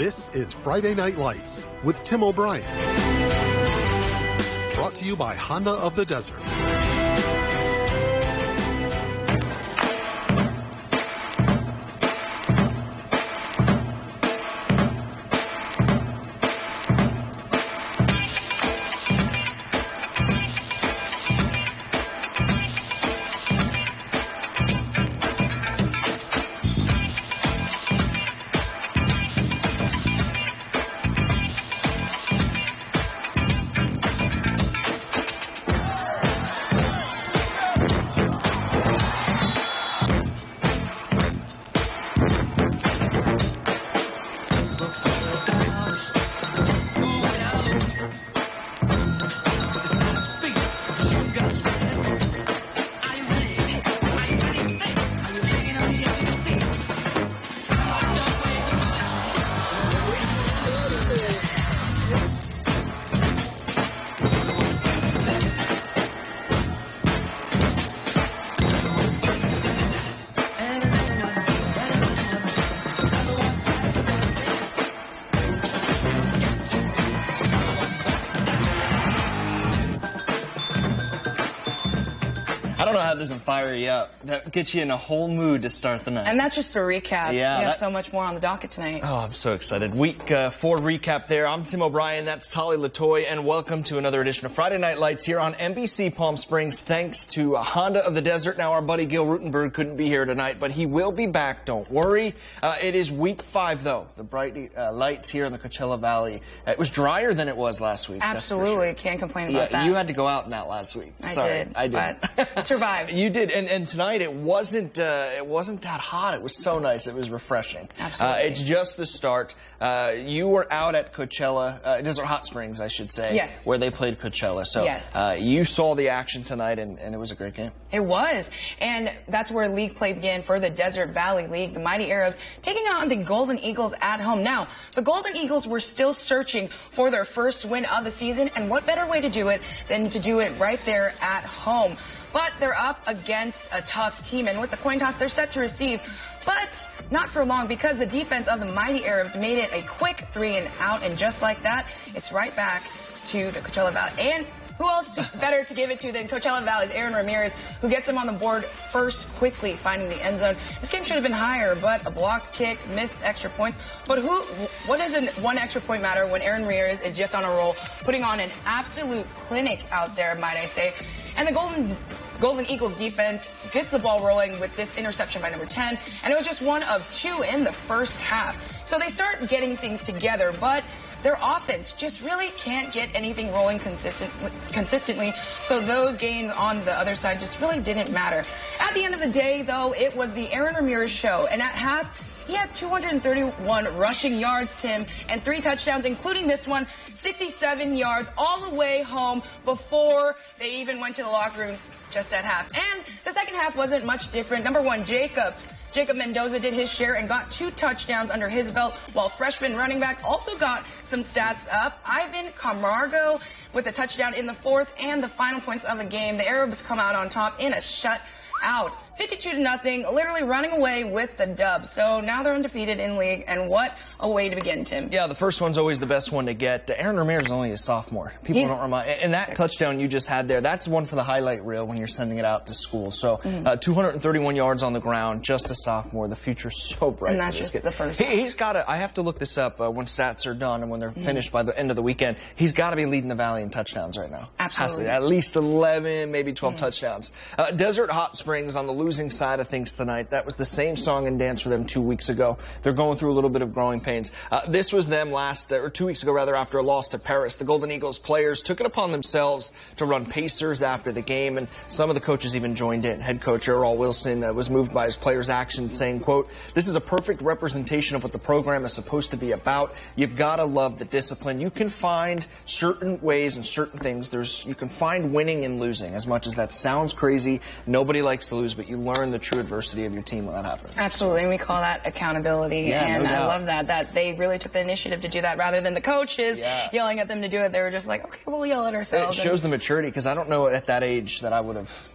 This is Friday Night Lights with Tim O'Brien. Brought to you by Honda of the Desert. I don't know how it doesn't fire you up. That gets you in a whole mood to start the night. And that's just a recap. Yeah, we have so much more on the docket tonight. Oh, I'm so excited. Week 4 recap there. I'm Tim O'Brien. That's Tali Latoy. And welcome to another edition of Friday Night Lights here on NBC Palm Springs. Thanks to Honda of the Desert. Now, our buddy Gil Rutenberg couldn't be here tonight, but he will be back. Don't worry. It is week 5, though. The bright lights here in the Coachella Valley. It was drier than it was last week. Absolutely. Can't complain about that. You had to go out in that last week. I did. But I survived. You did. And tonight it wasn't that hot. It was so nice. It was refreshing. Absolutely. It's just the start. You were out at Coachella, Desert Hot Springs, I should say. Yes. Where they played Coachella. So yes. You saw the action tonight, and it was a great game. It was. And that's where league play began for the Desert Valley League. The Mighty Arabs taking on the Golden Eagles at home. Now, the Golden Eagles were still searching for their first win of the season, and what better way to do it than to do it right there at home. But they're up against a tough team, and with the coin toss, they're set to receive. But not for long, because the defense of the Mighty Arabs made it a quick 3 and out, and just like that, it's right back to the Coachella Valley. And who else better to give it to than Coachella Valley's Aaron Ramirez, who gets them on the board first, quickly finding the end zone. This game should have been higher, but a blocked kick, missed extra points. But what does one extra point matter when Aaron Ramirez is just on a roll, putting on an absolute clinic out there, might I say. And the Golden Eagles defense gets the ball rolling with this interception by number 10, and it was just one of 2 in the first half. So they start getting things together, but their offense just really can't get anything rolling consistently, so those gains on the other side just really didn't matter. At the end of the day, though, it was the Aaron Ramirez show, and at half, he had 231 rushing yards, Tim, and 3 touchdowns, including this one, 67 yards all the way home before they even went to the locker rooms just at half. And the second half wasn't much different. Number 1, Jacob Mendoza did his share and got 2 touchdowns under his belt, while freshman running back also got some stats up. Ivan Camargo with a touchdown in the 4th, and the final points of the game. The Arabs come out on top in a shutout. 52-0, literally running away with the dub. So now they're undefeated in league, and what a way to begin, Tim. Yeah, the first one's always the best one to get. Aaron Ramirez is only a sophomore. People don't remind. And that touchdown you just had there, that's one for the highlight reel when you're sending it out to school. So 231 yards on the ground, just a sophomore. The future's so bright. And that's just the first. He's got to, I have to look this up when stats are done and when they're finished by the end of the weekend. He's got to be leading the Valley in touchdowns right now. Absolutely. At least 11, maybe 12 touchdowns. Desert Hot Springs on the losing side of things tonight. That was the same song and dance for them 2 weeks ago. They're going through a little bit of growing pains. This was them or 2 weeks ago rather, after a loss to Paris. The Golden Eagles players took it upon themselves to run pacers after the game, and some of the coaches even joined in. Head coach Earl Wilson was moved by his players' actions, saying, quote, "This is a perfect representation of what the program is supposed to be about. You've got to love the discipline. You can find certain ways and certain things. You can find winning and losing. As much as that sounds crazy, nobody likes to lose, but you learn the true adversity of your team when that happens." Absolutely, and we call that accountability. Yeah, and no doubt. I love that they really took the initiative to do that rather than the coaches yelling at them to do it. They were just like, okay, we'll yell at ourselves. It shows the maturity, because I don't know at that age that I would have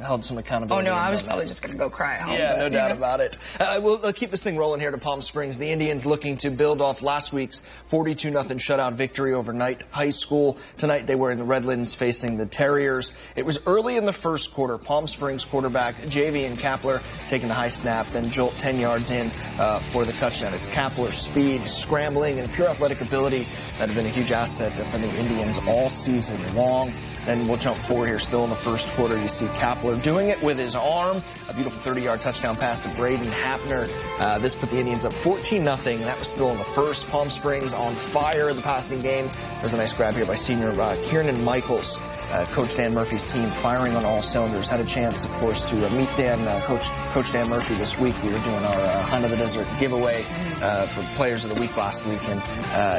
held some accountability. Oh, no, I was probably just going to go cry at home. Yeah, but, no doubt about it. We'll keep this thing rolling here to Palm Springs. The Indians looking to build off last week's 42-0 shutout victory over Knight High School. Tonight they were in the Redlands facing the Terriers. It was early in the first quarter. Palm Springs quarterback Javian Kapler taking the high snap, then jolt 10 yards in for the touchdown. It's Kapler's speed, scrambling, and pure athletic ability that have been a huge asset for the Indians all season long. And we'll jump forward here still in the first quarter. You see Kapler doing it with his arm. A beautiful 30-yard touchdown pass to Braden Hapner. This put the Indians up 14-0. That was still in the first. Palm Springs on fire in the passing game. There's a nice grab here by senior Kieran Michaels. Coach Dan Murphy's team firing on all cylinders. Had a chance, of course, to meet Coach Dan Murphy this week. We were doing our Honda the Desert giveaway for Players of the Week last week. And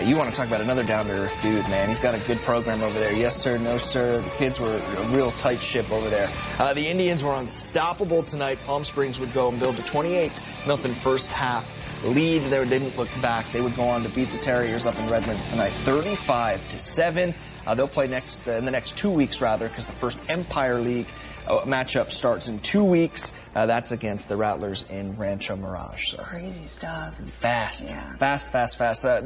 you want to talk about another down-to-earth dude, man. He's got a good program over there. Yes, sir, no, sir. The kids were a real tight ship over there. The Indians were unstoppable tonight. Palm Springs would go and build a 28-0 first half lead. They didn't look back. They would go on to beat the Terriers up in Redlands tonight, 35-7. They'll play in the next 2 weeks, rather, because the first Empire League matchup starts in 2 weeks. That's against the Rattlers in Rancho Mirage. So. Crazy stuff. Fast. Yeah. Fast.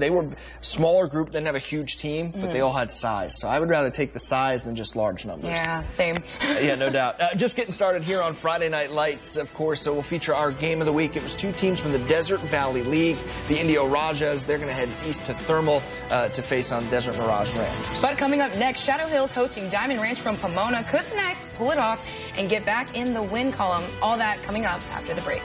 They were a smaller group, didn't have a huge team, but they all had size. So I would rather take the size than just large numbers. Yeah, same. Yeah, no doubt. Just getting started here on Friday Night Lights, of course. So we'll feature our game of the week. It was two teams from the Desert Valley League. The Indio Rajas, they're going to head east to Thermal to face on Desert Mirage Rams. But coming up next, Shadow Hills hosting Diamond Ranch from Pomona. Could the Knights pull it off and get back in the win column? All that coming up after the break.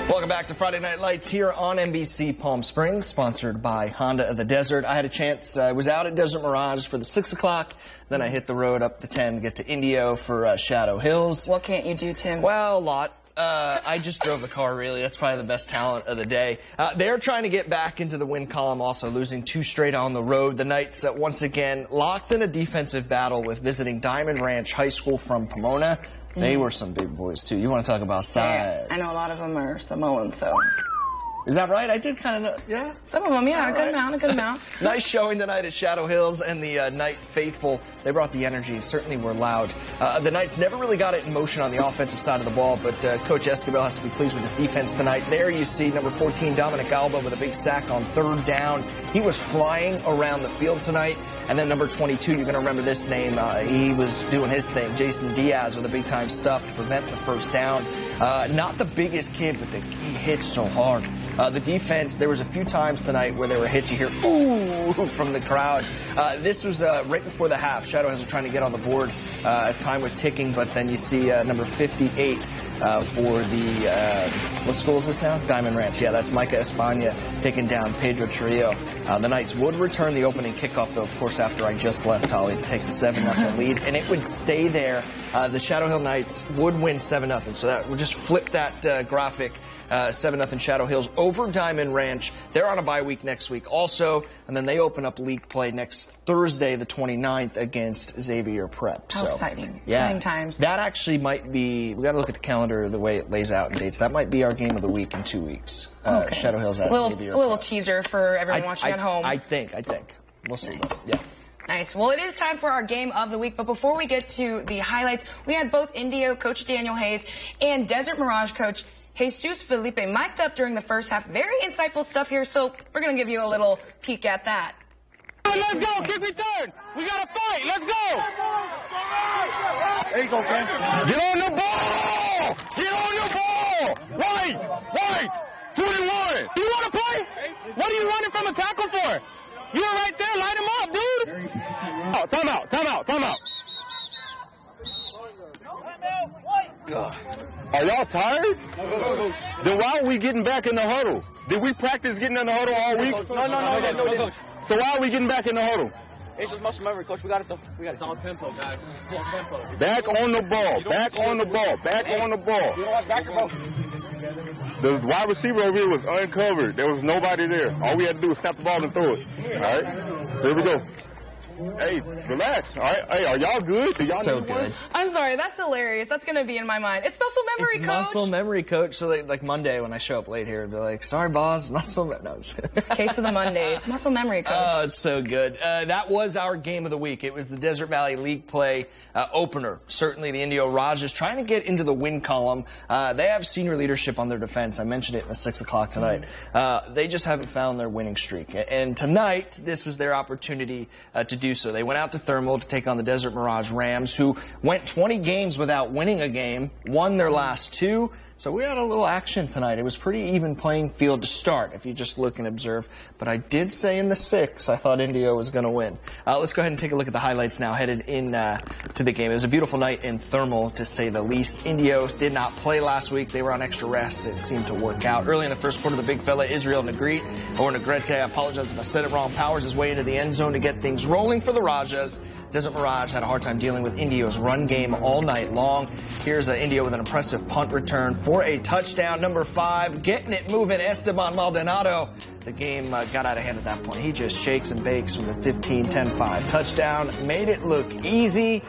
Welcome back to Friday Night Lights here on NBC Palm Springs, sponsored by Honda of the Desert. I had a chance, I was out at Desert Mirage for the 6 o'clock, then I hit the road up the 10 to get to Indio for Shadow Hills. What can't you do, Tim? Well, a lot. I just drove the car, really. That's probably the best talent of the day. They're trying to get back into the win column, also losing 2 straight on the road. The Knights, once again, locked in a defensive battle with visiting Diamond Ranch High School from Pomona. They were some big boys, too. You want to talk about size? Yeah, I know a lot of them are Samoans, so... Is that right? I did kind of know, yeah? Some of them, yeah, a good amount. Nice showing tonight at Shadow Hills, and the Knight faithful, they brought the energy, certainly were loud. The Knights never really got it in motion on the offensive side of the ball, but Coach Escobar has to be pleased with his defense tonight. There you see number 14, Dominic Alba, with a big sack on 3rd down. He was flying around the field tonight. And then number 22, you're going to remember this name. He was doing his thing. Jason Diaz with a big-time stuff to prevent the 1st down. Not the biggest kid, but he hits so hard. The defense, there was a few times tonight where there were hits. You hear, ooh, from the crowd. This was right before the half. Shadow Hills were trying to get on the board as time was ticking, but then you see number 58 for the, what school is this now? Diamond Ranch. Yeah, that's Micah Espana taking down Pedro Trillo. The Knights would return the opening kickoff, though, of course, after I just left Holly to take the 7-0 lead, and it would stay there. The Shadow Hill Knights would win 7-0, so that would just flip that graphic. 7-0 Shadow Hills over Diamond Ranch. They're on a bye week next week also, and then they open up league play next Thursday, the 29th, against Xavier Prep. How exciting. Yeah, exciting times. That actually might be, we got to look at the calendar, the way it lays out in dates. That might be our game of the week in 2 weeks. Okay. Shadow Hills at Xavier A little Prep. teaser for everyone watching at home. I think. We'll see. Nice. Yeah. Nice. Well, it is time for our game of the week, but before we get to the highlights, we had both Indio Coach Daniel Hayes and Desert Mirage Coach Jesus Felipe mic'd up during the first half. Very insightful stuff here, so we're going to give you a little peek at that. Let's go, kick return. We got to fight. Let's go. There you go, Ken. Get on the ball. Get on the ball. Right. 21. Do you want to play? What are you running from a tackle for? You were right there. Light him up, dude. Oh, time out. Are y'all tired? Then why are we getting back in the huddle? Did we practice getting in the huddle all week? No. So why are we getting back in the huddle? It's just muscle memory, Coach. We got it, though. It's all tempo, guys. Full tempo. Back on the ball. You know what's back your ball? The wide receiver over here was uncovered. There was nobody there. All we had to do was snap the ball and throw it. All right? So here we go. Hey, relax. All right. Hey, are y'all good? Do y'all So need one? good. I'm sorry, that's hilarious. That's going to be in my mind. It's muscle memory, It's coach. muscle memory, coach. So like Monday when I show up late here, it'd be like, sorry, boss, muscle memory. No, I'm just kidding. Case of the Mondays. Muscle memory, coach. Oh, it's so good. That was our game of the week. It was the Desert Valley League play opener. Certainly the Indio Rajas trying to get into the win column. They have senior leadership on their defense. I mentioned it in the 6 o'clock tonight. They just haven't found their winning streak. And tonight, this was their opportunity to do so. They went out to Thermal to take on the Desert Mirage Rams, who went 20 games without winning a game, won their last 2. So we had a little action tonight. It was pretty even playing field to start, if you just look and observe. But I did say in the 6, I thought Indio was going to win. Let's go ahead and take a look at the highlights now, headed in to the game. It was a beautiful night in Thermal, to say the least. Indio did not play last week. They were on extra rest. It seemed to work out. Early in the first quarter, the big fella, Israel Negrete, I apologize if I said it wrong, powers his way into the end zone to get things rolling for the Rajas. Desert Mirage had a hard time dealing with Indio's run game all night long. Here's Indio with an impressive punt return for a touchdown. Number 5, getting it moving, Esteban Maldonado. The game got out of hand at that point. He just shakes and bakes with a 15-10-5 touchdown. Made it look easy.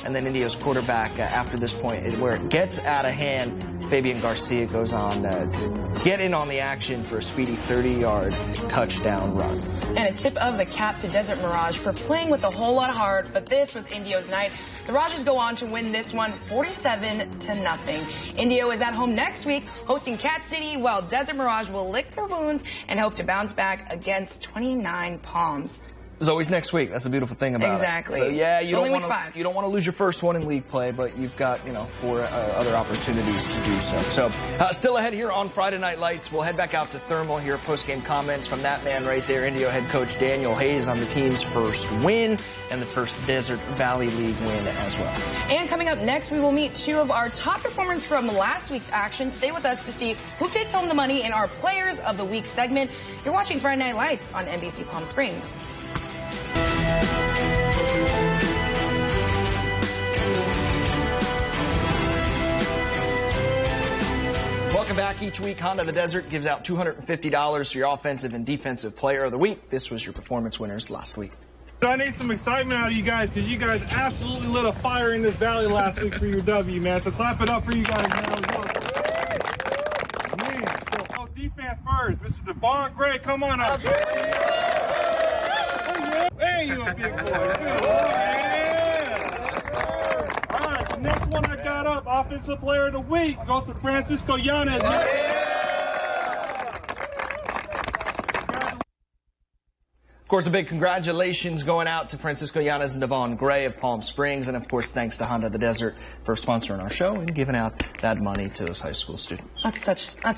And then Indio's quarterback, after this point, where it gets out of hand, Fabian Garcia goes on to get in on the action for a speedy 30-yard touchdown run. And a tip of the cap to Desert Mirage for playing with a whole lot of heart, but this was Indio's night. The Rajas go on to win this one 47-0. Indio is at home next week, hosting Cat City, while Desert Mirage will lick their wounds and hope to bounce back against 29 Palms. There's always next week. That's the beautiful thing about Exactly. it. So yeah, It's only week 5. You don't want to lose your first one in league play, but you've got 4 other opportunities to do so. So still ahead here on Friday Night Lights. We'll head back out to Thermal, hear post-game comments from that man right there, Indio head coach Daniel Hayes, on the team's first win and the first Desert Valley League win as well. And coming up next, we will meet 2 of our top performers from last week's action. Stay with us to see who takes home the money in our Players of the Week segment. You're watching Friday Night Lights on NBC Palm Springs. Welcome back. Each week, Honda of the Desert gives out $250 for your offensive and defensive player of the week. This was your performance winners last week. I need some excitement out of you guys because you guys absolutely lit a fire in this valley last week for your W, man. So clap it up for you guys, man. So defense first. Mr. Devon Gray, come on up. There you go, big boy. Good. All right, the next one I got up, offensive player of the week, goes to Francisco Yanez. Of course, a big congratulations going out to Francisco Yanez and Devon Gray of Palm Springs. And, of course, thanks to Honda of the Desert for sponsoring our show and giving out that money to those high school students. That's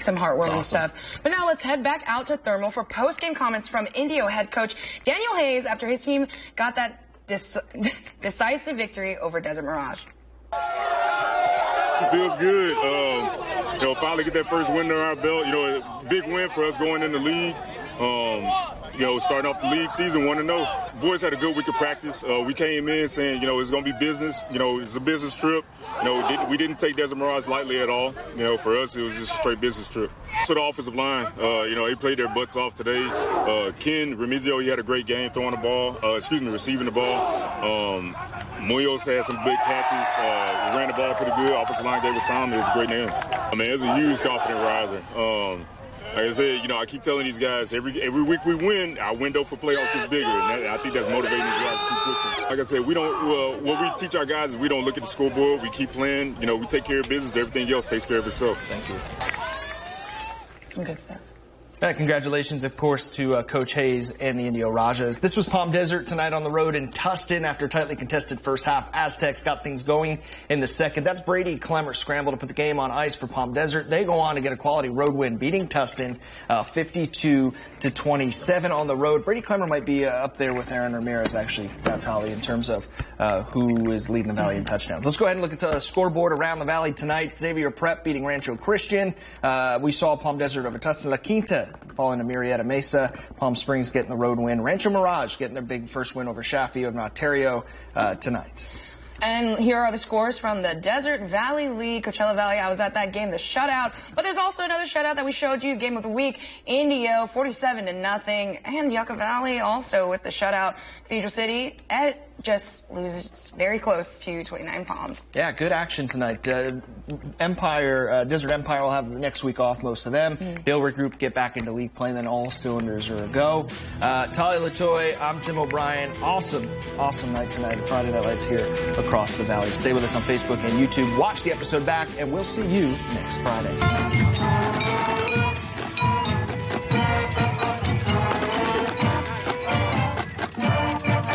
some heartwarming stuff. But now let's head back out to Thermal for post-game comments from Indio head coach Daniel Hayes after his team got that decisive victory over Desert Mirage. It feels good. Finally get that first win under our belt. A big win for us going in the league. Starting off the league season, 1-0. Boys had a good week of practice. We came in saying, it's going to be business. It's a business trip. We didn't take Desert Mirage lightly at all. For us, it was just a straight business trip. So the offensive line, they played their butts off today. Ken Remigio, he had a great game receiving the ball. Munoz had some big catches. We ran the ball pretty good. Offensive line gave us time. It was a great game. It's a huge confidence riser. Like I said, I keep telling these guys, every week we win, our window for playoffs gets bigger, and I think that's motivating these guys to keep pushing. Like I said, what we teach our guys is we don't look at the scoreboard, we keep playing, we take care of business, everything else takes care of itself. Thank you. Some good stuff. Congratulations, of course, to Coach Hayes and the Indio Rajas. This was Palm Desert tonight on the road in Tustin after a tightly contested first half. Aztecs got things going in the second. That's Brady Clemmer's scramble to put the game on ice for Palm Desert. They go on to get a quality road win, beating Tustin 52-27 on the road. Brady Clemmer might be up there with Aaron Ramirez, actually, Tali, in terms of who is leading the Valley in touchdowns. Let's go ahead and look at the scoreboard around the Valley tonight. Xavier Prep beating Rancho Christian. We saw Palm Desert over Tustin La Quinta falling to Murrieta Mesa. Palm Springs getting the road win. Rancho Mirage getting their big first win over Chaffee of Ontario tonight. And here are the scores from the Desert Valley League. Coachella Valley, I was at that game, the shutout. But there's also another shutout that we showed you, game of the week. Indio, 47-0. And Yucca Valley also with the shutout. Cathedral City, it just loses very close to 29 Palms. Yeah, good action tonight. Desert Empire will have the next week off, most of them. They'll regroup, get back into league play, and then all cylinders are a go. Talia Latoy, I'm Tim O'Brien. Awesome night tonight at Friday Night Lights here across the valley. Stay with us on Facebook and YouTube. Watch the episode back, and we'll see you next Friday.